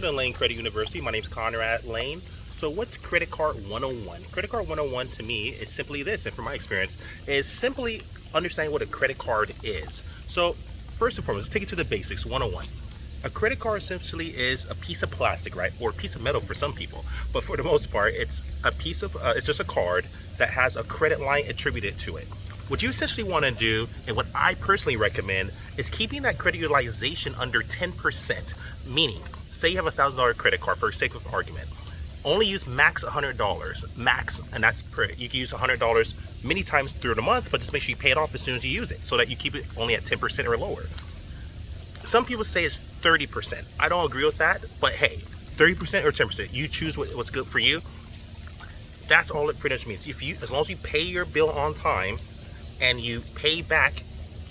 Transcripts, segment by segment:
to Lane Credit University. My name is Conrad Layn. So what's Credit Card 101? Credit Card 101 to me is simply this, and from my experience, is simply understanding what a credit card is. So first and foremost, let's take it to the basics, 101. A credit card essentially is a piece of plastic, right? Or a piece of metal for some people. But for the most part, it's a piece of, it's just a card that has a credit line attributed to it. What you essentially want to do, and what I personally recommend, is keeping that credit utilization under 10%. Meaning, say you have a $1,000 credit card, for sake of argument. Only use max $100, max, and that's you can use $100 many times through the month, but just make sure you pay it off as soon as you use it, so that you keep it only at 10% or lower. Some people say it's 30%. I don't agree with that, but hey, 30% or 10%, you choose what's good for you. That's all it pretty much means. As long as you pay your bill on time, and you pay back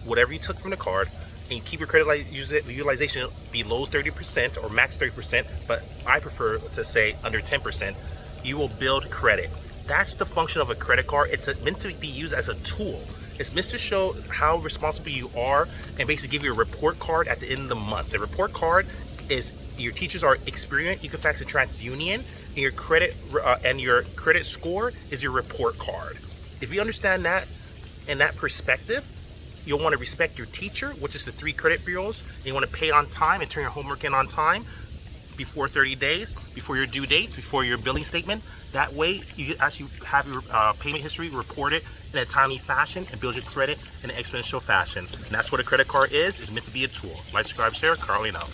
whatever you took from the card, and you keep your credit utilization below 30% or max 30%, but I prefer to say under 10%, you will build credit. That's the function of a credit card. It's meant to be used as a tool. It's meant to show how responsible you are and basically give you a report card at the end of the month. The report card is your teachers are Experian, Equifax, and TransUnion, and your credit score is your report card. If you understand that in that perspective, you'll want to respect your teacher, which is the 3 credit bureaus, and you want to pay on time and turn your homework in on time before 30 days, before your due date, before your billing statement. That way, you actually have your payment history reported in a timely fashion and build your credit in an exponential fashion. And that's what a credit card is. It's meant to be a tool. Like, subscribe, share, currently now.